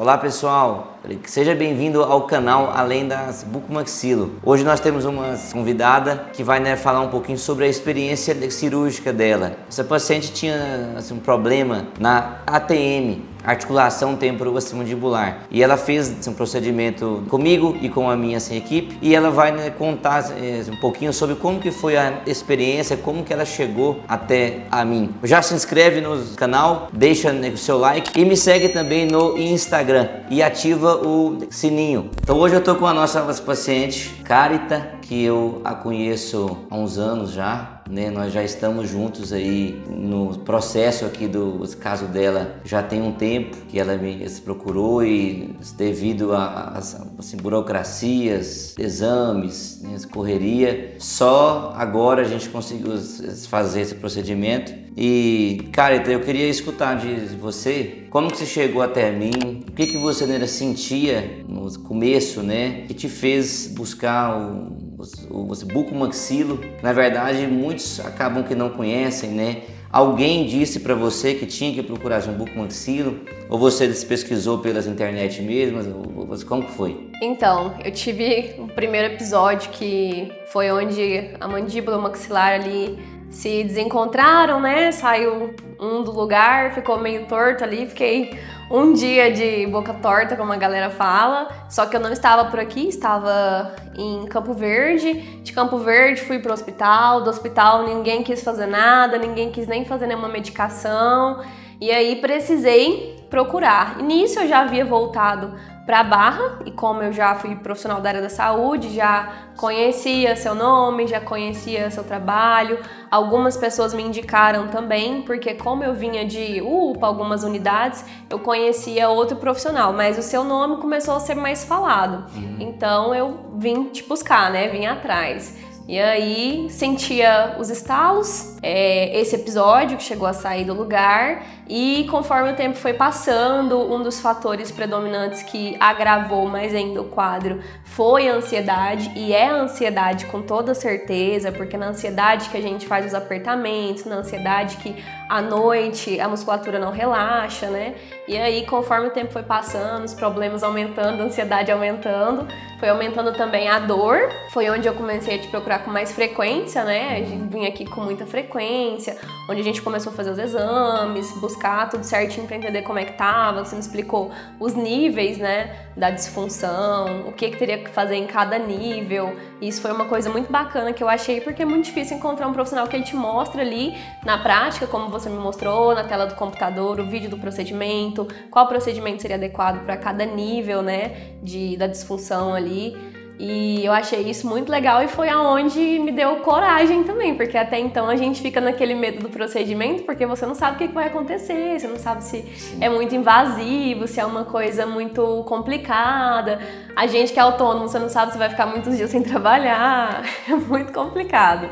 Olá pessoal, seja bem-vindo ao canal Além das Bucomaxilo. Hoje nós temos uma convidada que vai falar um pouquinho sobre a experiência cirúrgica dela. Essa paciente tinha um problema na ATM, articulação temporomandibular, e ela fez um procedimento comigo e com a minha equipe, e ela vai contar um pouquinho sobre como que foi a experiência, como que ela chegou até a mim. Já se inscreve no canal, deixa o seu like e me segue também no Instagram e ativa o sininho. Então hoje eu tô com a nossa paciente, Carita, que eu a conheço há uns anos já, nós já estamos juntos aí no processo aqui do caso dela. Já tem um tempo que ela me procurou e devido a burocracias, exames, correria, só agora a gente conseguiu fazer esse procedimento. E, Carita, eu queria escutar de você como que você chegou até mim, o que você sentia no começo, que te fez buscar o bucomaxilo. Na verdade, muitos acabam que não conhecem, Alguém disse para você que tinha que procurar um bucomaxilo, ou você pesquisou pelas internet mesmo? Como que foi? Então, eu tive um primeiro episódio que foi onde a mandíbula e o maxilar ali se desencontraram, Saiu um do lugar, ficou meio torto ali, fiquei um dia de boca torta, como a galera fala, só que eu não estava por aqui, estava em Campo Verde. De Campo Verde fui pro hospital, do hospital ninguém quis fazer nada, ninguém quis nem fazer nenhuma medicação, e aí precisei procurar. E nisso eu já havia voltado para Barra, e como eu já fui profissional da área da saúde, já conhecia seu nome, já conhecia seu trabalho, algumas pessoas me indicaram também, porque como eu vinha de UPA, algumas unidades, eu conhecia outro profissional, mas o seu nome começou a ser mais falado, então eu vim te buscar, vim atrás. E aí sentia os estalos, esse episódio que chegou a sair do lugar, e conforme o tempo foi passando, um dos fatores predominantes que agravou mais ainda o quadro foi a ansiedade, e é a ansiedade com toda certeza, porque na ansiedade que a gente faz os apertamentos, na ansiedade que à noite a musculatura não relaxa, E aí conforme o tempo foi passando, os problemas aumentando, a ansiedade aumentando, foi aumentando também a dor, foi onde eu comecei a te procurar com mais frequência, A gente vinha aqui com muita frequência, onde a gente começou a fazer os exames, buscar tudo certinho para entender como é que tava. Você me explicou os níveis, da disfunção, o que teria que fazer em cada nível. E isso foi uma coisa muito bacana que eu achei, porque é muito difícil encontrar um profissional que ele te mostra ali na prática, como você me mostrou, na tela do computador, o vídeo do procedimento, qual procedimento seria adequado para cada nível, da disfunção ali. E eu achei isso muito legal, e foi aonde me deu coragem também, porque até então a gente fica naquele medo do procedimento, porque você não sabe o que vai acontecer, você não sabe se é muito invasivo, se é uma coisa muito complicada. A gente que é autônomo, você não sabe se vai ficar muitos dias sem trabalhar, é muito complicado.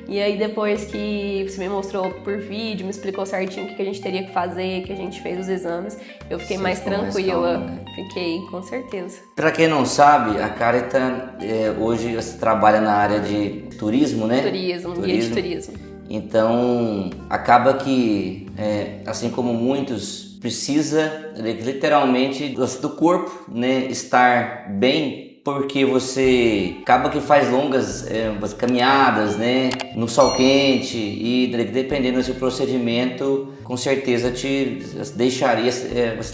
E aí depois que você me mostrou por vídeo, me explicou certinho o que a gente teria que fazer, que a gente fez os exames, eu fiquei mais tranquila. Fiquei, com certeza. Para quem não sabe, a Carita hoje você trabalha na área de turismo, Turismo, guia de turismo. Então, acaba que, assim como muitos, precisa literalmente do corpo, estar bem, porque você acaba que faz longas caminhadas, no sol quente, e dependendo do seu procedimento, com certeza te deixaria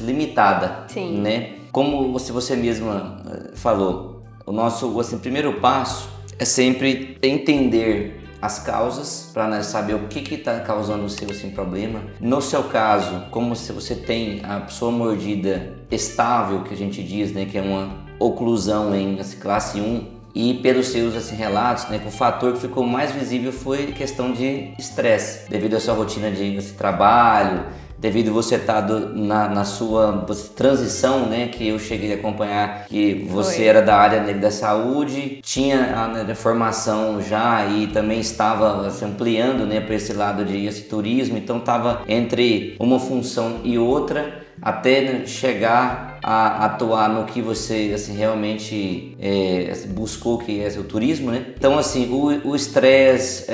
limitada. Sim. Como você mesma falou, o nosso primeiro passo é sempre entender as causas, para saber o que está causando o seu problema. No seu caso, como se você tem a sua mordida estável, que a gente diz, que é uma oclusão em classe 1, e pelos seus relatos, o fator que ficou mais visível foi questão de estresse, devido à sua rotina de trabalho, devido você estar na sua transição, que eu cheguei a acompanhar, que você era da área da saúde, tinha a formação já e também estava ampliando para esse lado de turismo, então estava entre uma função e outra, até chegar a atuar no que você assim, realmente buscou, que é o turismo, né? Então assim, o estresse,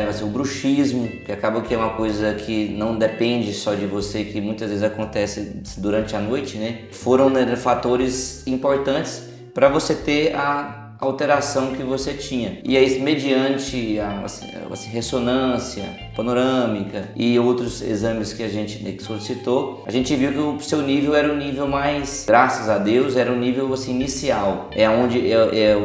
assim, o bruxismo, que acaba que é uma coisa que não depende só de você, que muitas vezes acontece durante a noite, né? Foram, né, fatores importantes para você ter a alteração que você tinha. E aí, mediante a ressonância panorâmica e outros exames que a gente, né, solicitou, a gente viu que o seu nível era um nível mais, graças a Deus, era um nível assim, inicial. É onde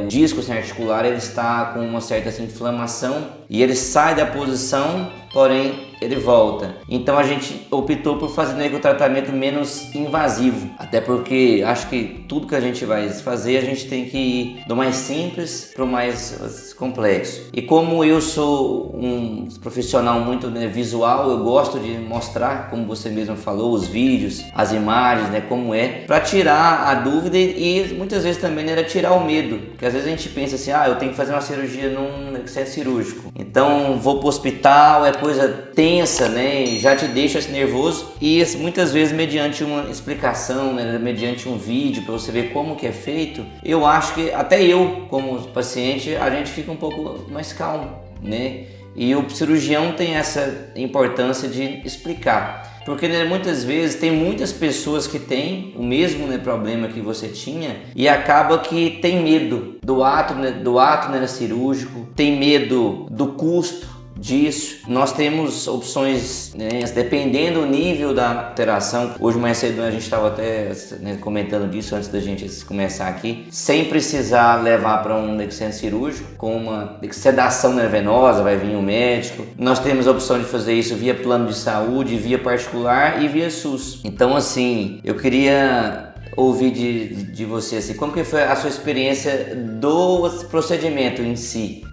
o disco assim, articular ele está com uma certa assim, inflamação e ele sai da posição, porém ele volta. Então a gente optou por fazer, né, o tratamento menos invasivo, até porque acho que tudo que a gente vai fazer a gente tem que ir do mais simples para o mais complexo. E como eu sou um profissional muito, né, visual, eu gosto de mostrar, como você mesmo falou, os vídeos, as imagens, né, como é, para tirar a dúvida e muitas vezes também, né, era tirar o medo, porque às vezes a gente pensa assim, eu tenho que fazer uma cirurgia num centro cirúrgico, então vou pro hospital, é coisa tensa, né, e já te deixa assim, nervoso, e muitas vezes mediante uma explicação, né, mediante um vídeo para você ver como que é feito, eu acho que até eu como paciente a gente fica um pouco mais calmo, né, e o cirurgião tem essa importância de explicar. Porque, né, muitas vezes tem muitas pessoas que têm o mesmo, né, problema que você tinha e acaba que tem medo do ato, né, cirúrgico, tem medo do custo disso. Nós temos opções, né, dependendo do nível da alteração. Hoje mais cedo a gente estava até, né, comentando disso antes da gente começar aqui, sem precisar levar para um centro cirúrgico com uma sedação, né, venosa, vai vir um médico. Nós temos a opção de fazer isso via plano de saúde, via particular e via SUS. Então assim, eu queria ouvir de você assim, como que foi a sua experiência do procedimento em si,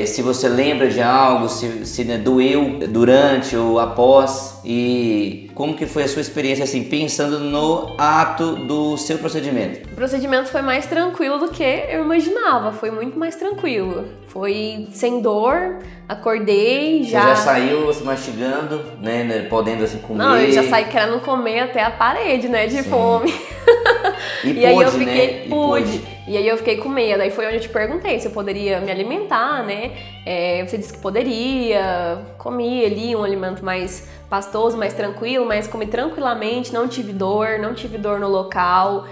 se você lembra de algo, se né, doeu durante ou após, e como que foi a sua experiência assim, pensando no ato do seu procedimento? O procedimento foi mais tranquilo do que eu imaginava, foi muito mais tranquilo, foi sem dor, acordei já... Você já saiu assim, mastigando, né, podendo assim comer? Não, eu já saí querendo comer até a parede, né, de fome. E aí eu fiquei, né? pude. E aí eu fiquei com medo. Aí foi onde eu te perguntei se eu poderia me alimentar, né? Você disse que poderia. Comi ali um alimento mais pastoso, mais tranquilo, mas comi tranquilamente, não tive dor no local.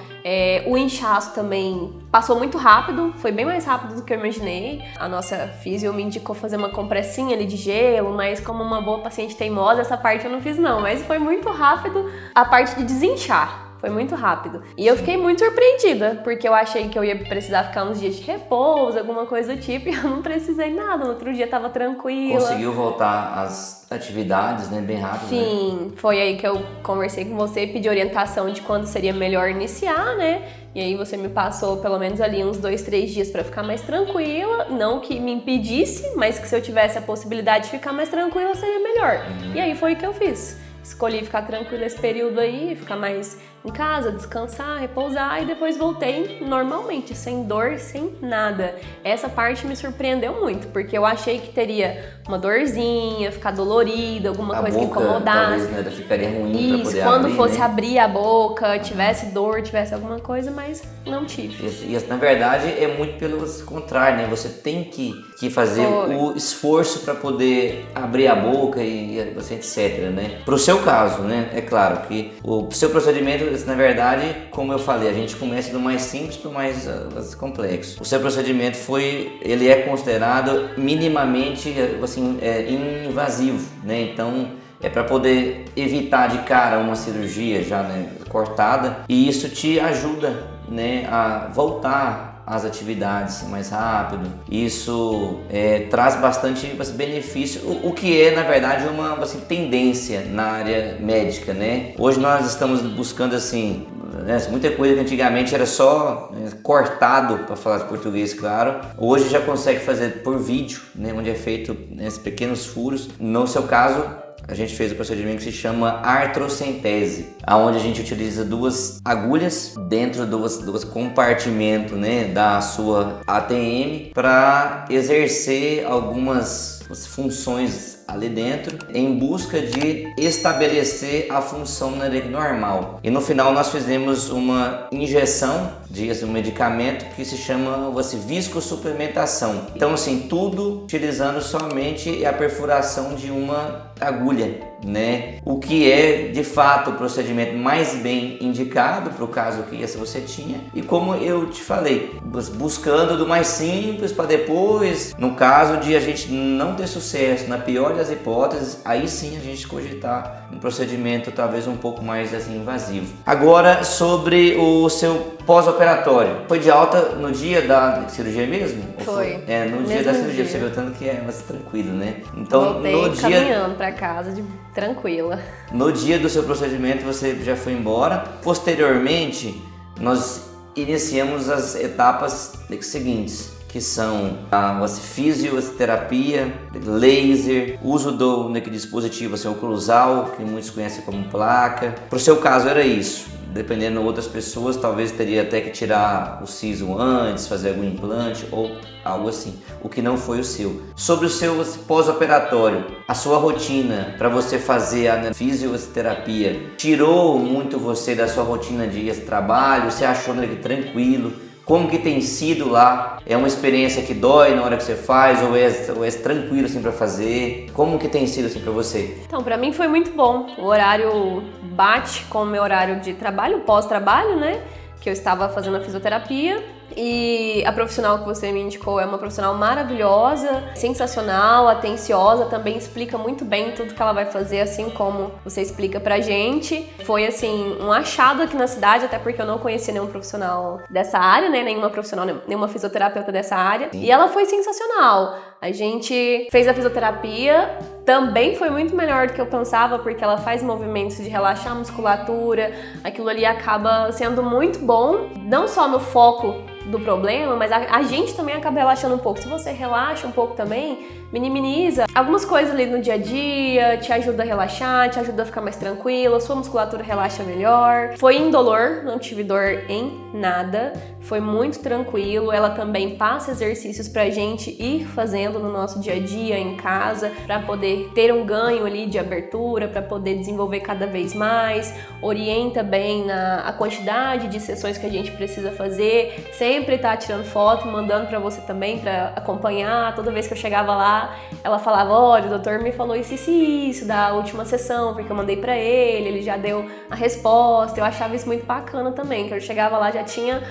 O inchaço também passou muito rápido, foi bem mais rápido do que eu imaginei. A nossa físio me indicou fazer uma compressinha ali de gelo, mas como uma boa paciente teimosa, essa parte eu não fiz não. Mas foi muito rápido a parte de desinchar. Foi muito rápido. E eu fiquei muito surpreendida, porque eu achei que eu ia precisar ficar uns dias de repouso, alguma coisa do tipo, e eu não precisei nada. No outro dia tava tranquila. Conseguiu voltar às atividades, né, bem rápido? Sim, né? Foi aí que eu conversei com você e pedi orientação de quando seria melhor iniciar, né? E aí você me passou pelo menos ali uns 2-3 dias pra ficar mais tranquila. Não que me impedisse, mas que se eu tivesse a possibilidade de ficar mais tranquila, seria melhor. E aí foi o que eu fiz. Escolhi ficar tranquila esse período aí, ficar mais em casa, descansar, repousar, e depois voltei normalmente, sem dor, sem nada. Essa parte me surpreendeu muito, porque eu achei que teria uma dorzinha, ficar dolorida, alguma coisa que incomodasse. Talvez, né, ficaria ruim pra poder quando abrir, fosse né? abrir a boca, tivesse dor, tivesse alguma coisa, mas não tive. E na verdade é muito pelo contrário, né? Você tem que fazer o esforço para poder abrir a boca e você, etc, né? Pro seu caso, né? É claro que o seu procedimento, na verdade, como eu falei, a gente começa do mais simples para o mais complexo. O seu procedimento ele é considerado minimamente assim, invasivo, né? Então é para poder evitar de cara uma cirurgia já, né, cortada, e isso te ajuda, né, a voltar às atividades mais rápido. Isso traz bastante benefício, o que é na verdade uma tendência na área médica, né? Hoje nós estamos buscando assim, né, muita coisa que antigamente era só cortado, para falar de português, claro. Hoje já consegue fazer por vídeo, né, onde é feito esses pequenos furos. No seu caso, a gente fez um procedimento que se chama artrocentese, onde a gente utiliza 2 agulhas dentro dos compartimentos, né, da sua ATM para exercer algumas funções ali dentro em busca de estabelecer a função normal. E no final nós fizemos uma injeção de um medicamento que se chama viscosuplementação. Então assim, tudo utilizando somente a perfuração de uma agulha, né? O que é de fato o procedimento mais bem indicado para o caso que você tinha. E como eu te falei, buscando do mais simples para depois, no caso de a gente não ter sucesso, na pior das hipóteses, aí sim a gente cogitar um procedimento talvez um pouco mais assim invasivo. Agora sobre o seu pós-operatório, foi de alta no dia da cirurgia mesmo? Foi. No dia da cirurgia, você viu tanto que é mais tranquilo, né? Então voltei no dia caminhando para casa tranquila. No dia do seu procedimento você já foi embora. Posteriormente, nós iniciamos as etapas seguintes, que são a fisioterapia, laser, uso do dispositivo oclusal, que muitos conhecem como placa. Para o seu caso era isso. Dependendo de outras pessoas, talvez teria até que tirar o siso antes, fazer algum implante ou algo assim, o que não foi o seu. Sobre o seu pós-operatório, a sua rotina para você fazer a fisioterapia tirou muito você da sua rotina de trabalho? Você achou tranquilo? Como que tem sido lá? É uma experiência que dói na hora que você faz ou é tranquilo assim para fazer? Como que tem sido assim para você? Então, para mim foi muito bom. O horário bate com o meu horário de trabalho, pós-trabalho, né? Que eu estava fazendo a fisioterapia. E a profissional que você me indicou é uma profissional maravilhosa, sensacional, atenciosa, também explica muito bem tudo que ela vai fazer, assim como você explica pra gente. Foi, assim, um achado aqui na cidade, até porque eu não conhecia nenhum profissional dessa área, né? Nenhuma fisioterapeuta dessa área. E ela foi sensacional. A gente fez a fisioterapia, também foi muito melhor do que eu pensava, porque ela faz movimentos de relaxar a musculatura, aquilo ali acaba sendo muito bom, não só no foco do problema, mas a gente também acaba relaxando um pouco. Se você relaxa um pouco também, minimiza algumas coisas ali no dia a dia, te ajuda a relaxar, te ajuda a ficar mais tranquila, sua musculatura relaxa melhor. Foi indolor, não tive dor em nada, foi muito tranquilo. Ela também passa exercícios pra gente ir fazendo no nosso dia a dia, em casa, pra poder ter um ganho ali de abertura, pra poder desenvolver cada vez mais, orienta bem a quantidade de sessões que a gente precisa fazer, sempre tá tirando foto, mandando pra você também, pra acompanhar. Toda vez que eu chegava lá, ela falava, olha, o doutor me falou isso da última sessão, porque eu mandei pra ele já deu a resposta. Eu achava isso muito bacana também, que eu chegava lá, já tinha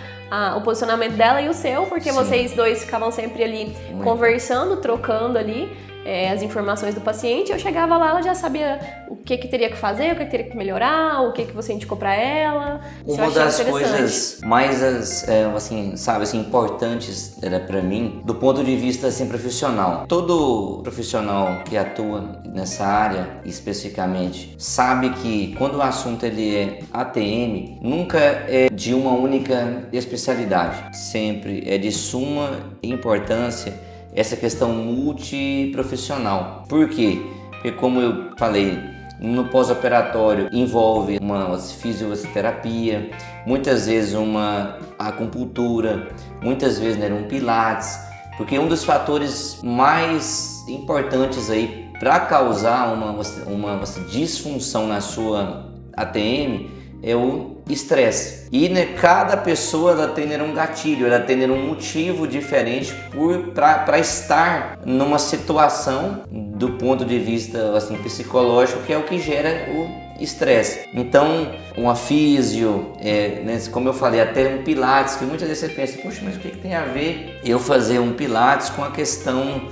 o posicionamento dela e o seu, porque Sim. Vocês dois ficavam sempre ali conversando, trocando ali as informações do paciente. Eu chegava lá, ela já sabia o que teria que fazer, o que teria que melhorar, o que você indicou pra ela. Uma das coisas mais importantes pra mim, do ponto de vista assim, profissional. Todo profissional que atua nessa área especificamente sabe que quando o assunto ele é ATM, nunca é de uma única especialidade. Sempre é de suma importância essa questão multiprofissional. Por quê? Porque como eu falei, no pós-operatório envolve uma fisioterapia, muitas vezes uma acupuntura, muitas vezes um pilates, porque um dos fatores mais importantes aí para causar uma disfunção na sua ATM é o estresse. E cada pessoa ela tem um gatilho, ela tem um motivo diferente para estar numa situação do ponto de vista assim, psicológico, que é o que gera o estresse. Então, uma físio, como eu falei, até um pilates, que muitas vezes você pensa, poxa, mas o que tem a ver eu fazer um pilates com a questão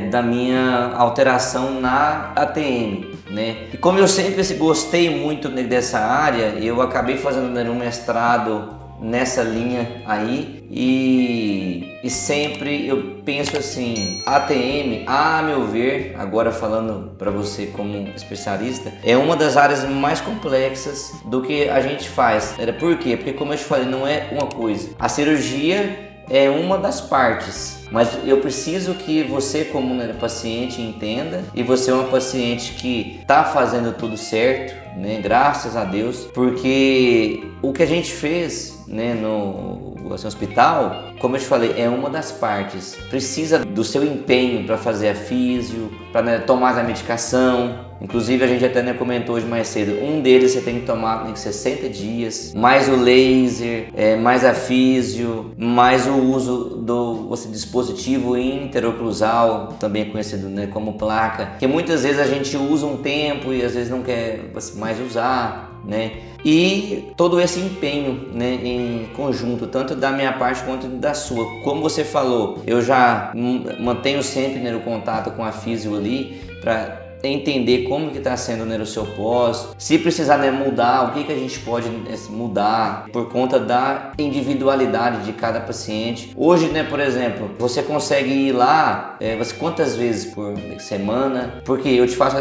da minha alteração na ATM, né? E como eu sempre gostei muito dessa área, eu acabei fazendo um mestrado nessa linha aí e sempre eu penso assim, ATM, a meu ver, agora falando para você como especialista, é uma das áreas mais complexas do que a gente faz. Por quê? Porque como eu te falei, não é uma coisa. A cirurgia é uma das partes, mas eu preciso que você como paciente entenda, e você é uma paciente que está fazendo tudo certo, né? Graças a Deus, porque o que a gente fez né, no hospital, como eu te falei, é uma das partes. Precisa do seu empenho para fazer a físio, para, né, tomar a medicação. Inclusive a gente até, né, comentou hoje mais cedo, um deles você tem que tomar em 60 dias, mais o laser, mais a físio, mais o uso do dispositivo interoclusal, também conhecido, né, como placa, que muitas vezes a gente usa um tempo e às vezes não quer mais usar, né? E todo esse empenho, né, em conjunto, tanto da minha parte quanto da sua. Como você falou, eu já mantenho sempre, né, o contato com a físio ali para entender como que está sendo, né, o seu pós, se precisar, né, mudar, o que a gente pode, né, mudar por conta da individualidade de cada paciente. Hoje, né, por exemplo, você consegue ir lá quantas vezes por semana? Porque eu te faço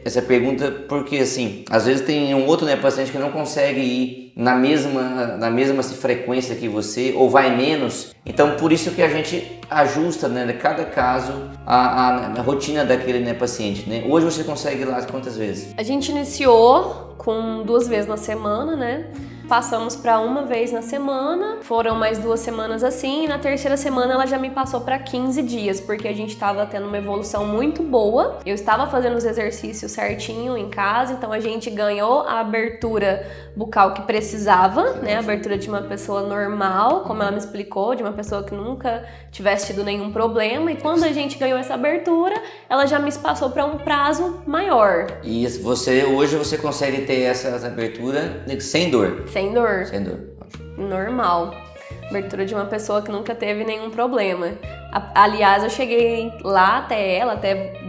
essa pergunta porque, assim, às vezes tem um outro, né, paciente que não consegue ir na mesma frequência que você, ou vai menos. Então, por isso que a gente ajusta, né, cada caso a rotina daquele, né, paciente, né? Hoje você consegue ir lá quantas vezes? A gente iniciou com 2 vezes na semana, né? Passamos para 1 vez na semana, foram mais 2 semanas assim, e na terceira semana ela já me passou para 15 dias, porque a gente estava tendo uma evolução muito boa. Eu estava fazendo os exercícios certinho em casa, então a gente ganhou a abertura bucal que precisava, né? A abertura de uma pessoa normal, como ela me explicou, de uma pessoa que nunca tivesse tido nenhum problema. E quando a gente ganhou essa abertura, ela já me passou para um prazo maior. E hoje você consegue ter essa abertura sem dor? Sem dor. Sem dor. Normal. Abertura de uma pessoa que nunca teve nenhum problema. Aliás, eu cheguei lá até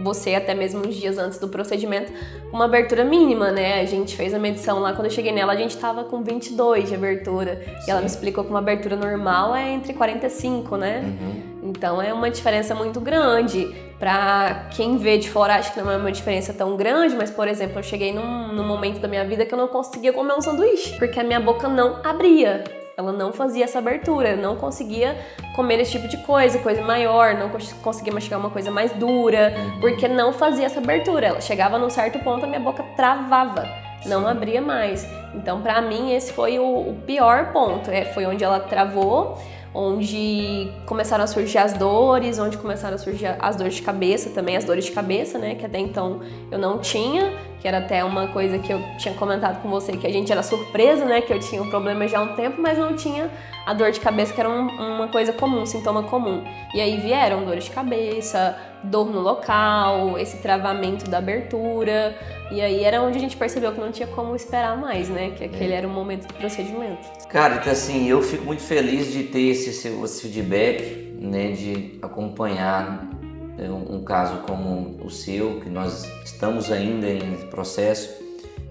você, até mesmo uns dias antes do procedimento, com uma abertura mínima, né? A gente fez a medição lá, quando eu cheguei nela, a gente tava com 22 de abertura. Sim. E ela me explicou que uma abertura normal é entre 45, né? Uhum. Então é uma diferença muito grande. Pra quem vê de fora, acho que não é uma diferença tão grande, mas, por exemplo, eu cheguei num momento da minha vida que eu não conseguia comer um sanduíche, porque a minha boca não abria. Ela não fazia essa abertura, não conseguia comer esse tipo de coisa maior, não conseguia mastigar uma coisa mais dura, porque não fazia essa abertura. Ela chegava num certo ponto, a minha boca travava, não abria mais. Então, pra mim, esse foi o pior ponto. Foi onde ela travou, onde começaram a surgir as dores, onde começaram a surgir as dores de cabeça também, as dores de cabeça, né, que até então eu não tinha, que era até uma coisa que eu tinha comentado com você, que a gente era surpresa, né, que eu tinha um problema já há um tempo, mas não tinha a dor de cabeça, que era uma coisa comum, um sintoma comum. E aí vieram dores de cabeça, dor no local, esse travamento da abertura, e aí era onde a gente percebeu que não tinha como esperar mais, né, que aquele era o momento do procedimento. Cara, então assim, eu fico muito feliz de ter esse feedback, né, de acompanhar um caso como o seu, que nós estamos ainda em processo.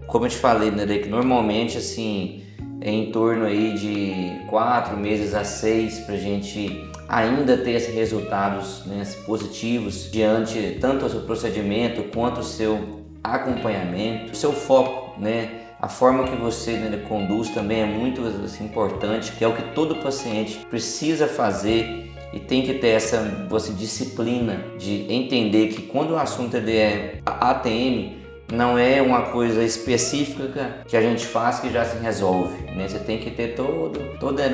Como eu te falei, né, que normalmente assim é em torno aí de 4 meses a 6 pra gente ainda ter esses resultados, né, positivos diante tanto do seu procedimento quanto o seu acompanhamento, o seu foco, né? A forma que você, né, conduz também é muito assim, importante, que é o que todo paciente precisa fazer e tem que ter essa disciplina de entender que quando o assunto ele é ATM, não é uma coisa específica que a gente faz que já se resolve, né? Você tem que ter todo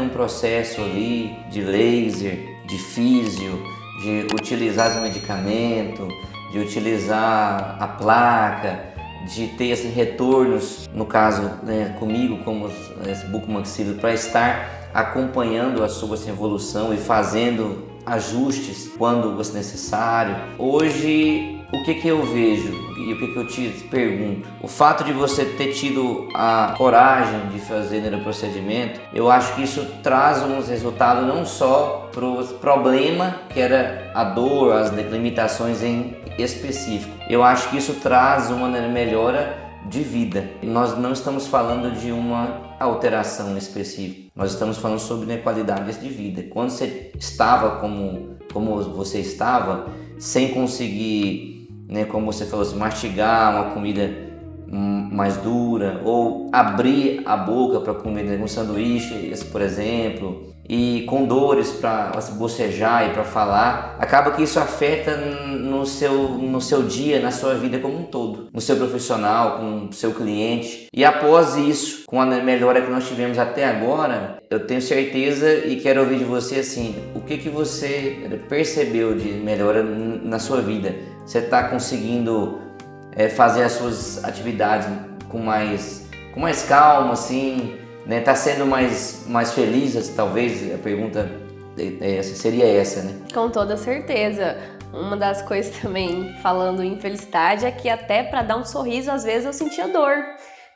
um processo ali de laser, de físio, de utilizar os medicamentos, de utilizar a placa, de ter esses retornos, no caso, né, comigo como esse bucomaxilo, para estar acompanhando a sua evolução e fazendo ajustes quando necessário. Hoje, o que eu vejo e o que eu te pergunto? O fato de você ter tido a coragem de fazer o procedimento, eu acho que isso traz uns resultados não só para o problema, que era a dor, as limitações em específico. Eu acho que isso traz uma melhora de vida. Nós não estamos falando de uma alteração específica. Nós estamos falando sobre qualidades de vida. Quando você estava como você estava, sem conseguir, né, como você falou, mastigar uma comida mais dura, ou abrir a boca para comer um sanduíche, por exemplo, e com dores para bocejar e para falar, acaba que isso afeta no seu dia, na sua vida como um todo, no seu profissional, com o seu cliente. E após isso, com a melhora que nós tivemos até agora, eu tenho certeza e quero ouvir de você assim, o que você percebeu de melhora na sua vida? Você está conseguindo fazer as suas atividades com mais calma, assim, né? Tá sendo mais feliz, talvez a pergunta seria essa, né? Com toda certeza. Uma das coisas também, falando em felicidade, é que até para dar um sorriso, às vezes eu sentia dor.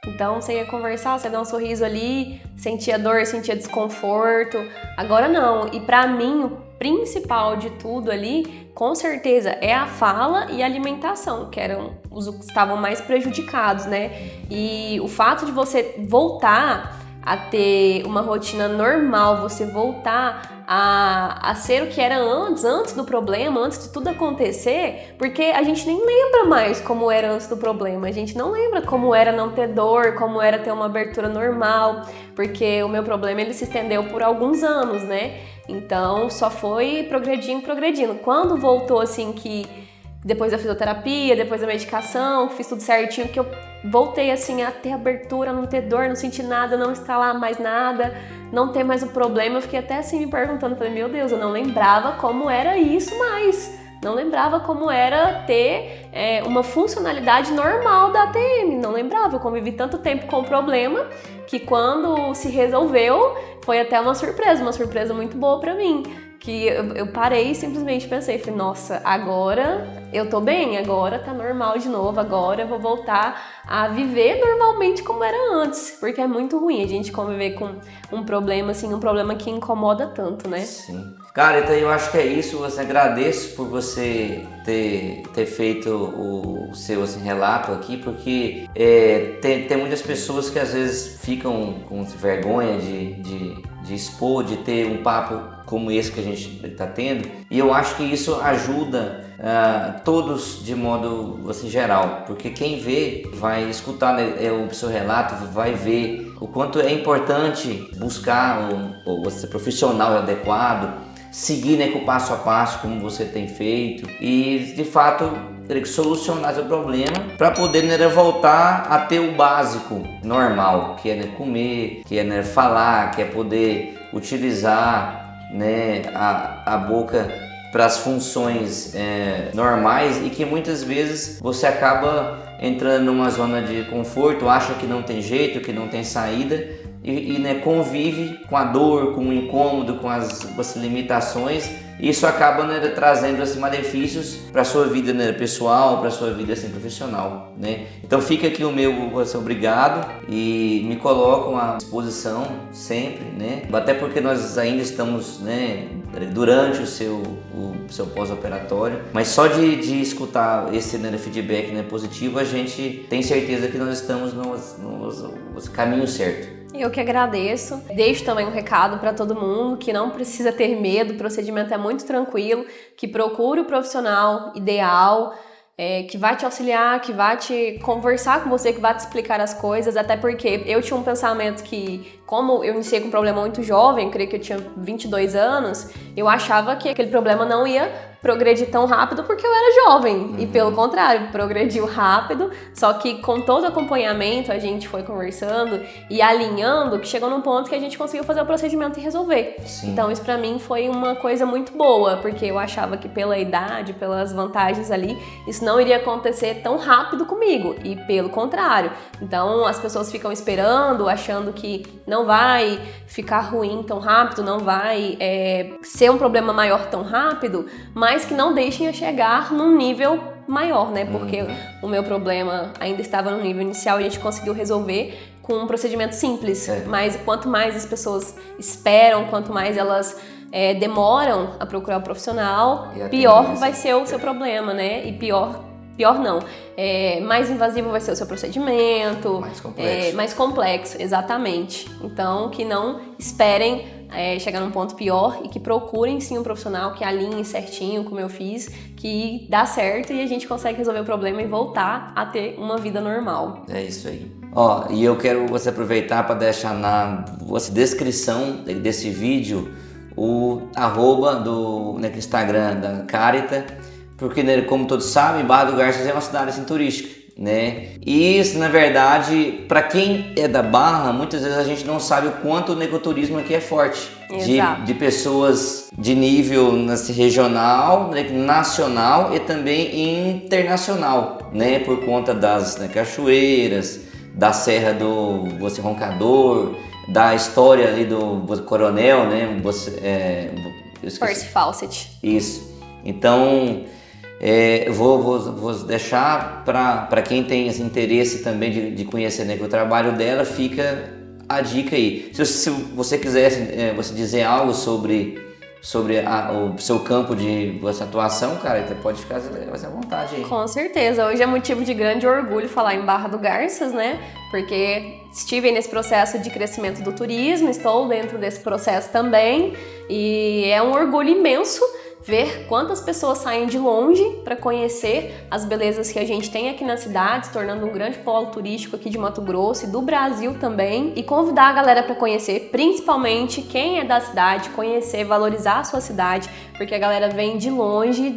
Então, você ia conversar, você ia dar um sorriso ali, sentia dor, sentia desconforto. Agora não. E para mim, o principal de tudo ali, com certeza, é a fala e a alimentação, que eram os que estavam mais prejudicados, né? E o fato de você voltar a ter uma rotina normal, você voltar a ser o que era antes do problema, antes de tudo acontecer, porque a gente nem lembra mais como era antes do problema, a gente não lembra como era não ter dor, como era ter uma abertura normal, porque o meu problema ele se estendeu por alguns anos, né? Então só foi progredindo. Quando voltou assim que depois da fisioterapia, depois da medicação, fiz tudo certinho, que eu voltei assim a ter abertura, não ter dor, não sentir nada, não estalar mais nada, não ter mais o problema, eu fiquei até assim me perguntando, falei, meu Deus, eu não lembrava como era isso mais, não lembrava como era ter uma funcionalidade normal da ATM, não lembrava, eu convivi tanto tempo com o problema, que quando se resolveu, foi até uma surpresa muito boa pra mim. Que eu parei e simplesmente pensei, falei, nossa, agora eu tô bem, agora tá normal de novo, agora eu vou voltar a viver normalmente como era antes, porque é muito ruim a gente conviver com um problema, assim, um problema que incomoda tanto, né? Sim. Cara, então eu acho que é isso, eu agradeço por você ter feito o seu assim, relato aqui, porque tem muitas pessoas que às vezes ficam com vergonha de expor, de ter um papo como esse que a gente está tendo, e eu acho que isso ajuda todos de modo assim, geral, porque quem vê vai escutar o seu relato, vai ver o quanto é importante buscar o profissional adequado, seguir, né, com o passo a passo como você tem feito e de fato ter que solucionar seu problema para poder, né, voltar a ter o básico normal, que é, né, comer, que é, né, falar, que é poder utilizar, né, a boca para as funções normais, e que muitas vezes você acaba entrando numa zona de conforto, acha que não tem jeito, que não tem saída e né, convive com a dor, com o incômodo, com as limitações, e isso acaba, né, trazendo assim, malefícios para a sua vida, né, pessoal, para a sua vida assim, profissional, né? Então fica aqui o meu obrigado e me coloco à disposição sempre, né? Até porque nós ainda estamos, né, durante o seu pós-operatório, mas só de escutar esse, né, feedback, né, positivo, a gente tem certeza que nós estamos no caminho certo. Eu que agradeço. Deixo também um recado para todo mundo que não precisa ter medo, o procedimento é muito tranquilo, que procure o profissional ideal, que vai te auxiliar, que vai te conversar com você, que vai te explicar as coisas, até porque eu tinha um pensamento que, como eu iniciei com um problema muito jovem, creio que eu tinha 22 anos, eu achava que aquele problema não ia progredir tão rápido porque eu era jovem, e pelo contrário, progrediu rápido, só que com todo o acompanhamento a gente foi conversando e alinhando, que chegou num ponto que a gente conseguiu fazer o procedimento e resolver. Sim. Então isso pra mim foi uma coisa muito boa, porque eu achava que pela idade, pelas vantagens ali, isso não iria acontecer tão rápido comigo, e pelo contrário. Então as pessoas ficam esperando, achando que não vai ficar ruim tão rápido, não vai ser um problema maior tão rápido, mas que não deixem a chegar num nível maior, né? Porque o meu problema ainda estava no nível inicial e a gente conseguiu resolver com um procedimento simples. Mas quanto mais as pessoas esperam, quanto mais elas demoram a procurar o profissional, pior vai ser o seu problema, né? E pior não. Mais invasivo vai ser o seu procedimento. Mais complexo. Mais complexo, exatamente. Então, que não esperem chegar num ponto pior e que procurem sim um profissional que alinhe certinho como eu fiz, que dá certo e a gente consegue resolver o problema e voltar a ter uma vida normal. É isso aí. Ó, e eu quero você aproveitar para deixar na descrição desse vídeo o @ do Instagram da Carita, porque, né, como todos sabem, Barra do Garças é uma cidade assim, turística. Né? E isso, na verdade, para quem é da Barra, muitas vezes a gente não sabe o quanto o ecoturismo aqui é forte. De pessoas de nível regional, né, nacional e também internacional, né? Por conta das cachoeiras, da Serra do Roncador, da história ali do Coronel, né? Percy Fawcett. Isso. Então, eu vou deixar para quem tem esse interesse também de conhecer, né, que o trabalho dela, fica a dica aí. Se você quiser você dizer algo sobre o seu campo de atuação, cara, você pode ficar à vontade aí. Com certeza, hoje é motivo de grande orgulho falar em Barra do Garças, né? Porque estive nesse processo de crescimento do turismo, estou dentro desse processo também e é um orgulho imenso ver quantas pessoas saem de longe para conhecer as belezas que a gente tem aqui na cidade, se tornando um grande polo turístico aqui de Mato Grosso e do Brasil também, e convidar a galera para conhecer, principalmente quem é da cidade, conhecer, valorizar a sua cidade, porque a galera vem de longe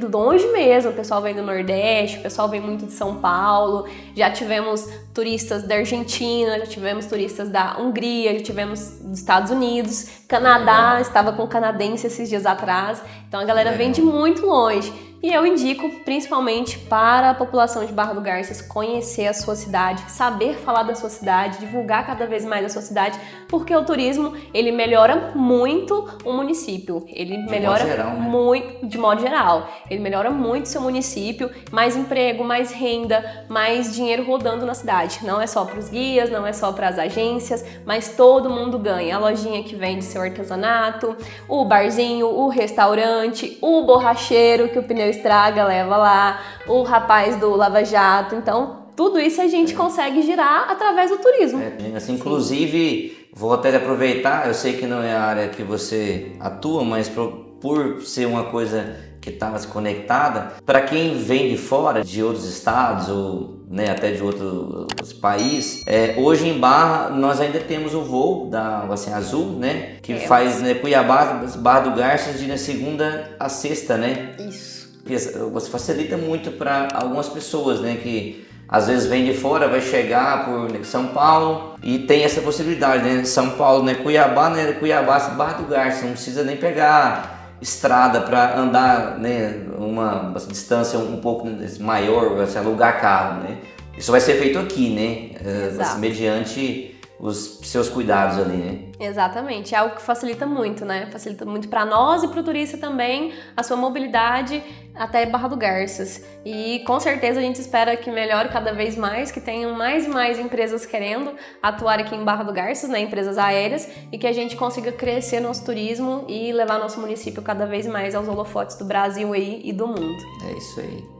mesmo, o pessoal vem do Nordeste, o pessoal vem muito de São Paulo, já tivemos turistas da Argentina, já tivemos turistas da Hungria, já tivemos dos Estados Unidos, Canadá, estava com canadense esses dias atrás, então a galera vem de muito longe. E eu indico principalmente para a população de Barra do Garças conhecer a sua cidade, saber falar da sua cidade, divulgar cada vez mais a sua cidade, porque o turismo, ele melhora muito o município. Ele melhora muito, de modo geral. Ele melhora muito o seu município, mais emprego, mais renda, mais dinheiro rodando na cidade. Não é só para os guias, não é só para as agências, mas todo mundo ganha. A lojinha que vende seu artesanato, o barzinho, o restaurante, o borracheiro que o pneu estraga, leva lá, o rapaz do Lava Jato. Então, tudo isso a gente consegue girar através do turismo. Assim, inclusive, vou até aproveitar, eu sei que não é a área que você atua, mas por ser uma coisa que estava se conectada, para quem vem de fora, de outros estados ou até de outros países, hoje em Barra nós ainda temos o voo da Azul, né, que faz Cuiabá, Barra do Garças de segunda a sexta, né? Isso. Você facilita muito para algumas pessoas, né, que às vezes vem de fora, vai chegar por São Paulo e tem essa possibilidade, né? São Paulo, Cuiabá, Barra do Garças, não precisa nem pegar estrada para andar, né, uma distância um pouco maior, você alugar carro, né? Isso vai ser feito aqui, né? Mediante os seus cuidados ali, né? Exatamente, é algo que facilita muito, né? Facilita muito para nós e para o turista também a sua mobilidade até Barra do Garças. E com certeza a gente espera que melhore cada vez mais, que tenham mais e mais empresas querendo atuar aqui em Barra do Garças, né? Empresas aéreas, e que a gente consiga crescer nosso turismo e levar nosso município cada vez mais aos holofotes do Brasil aí e do mundo. É isso aí.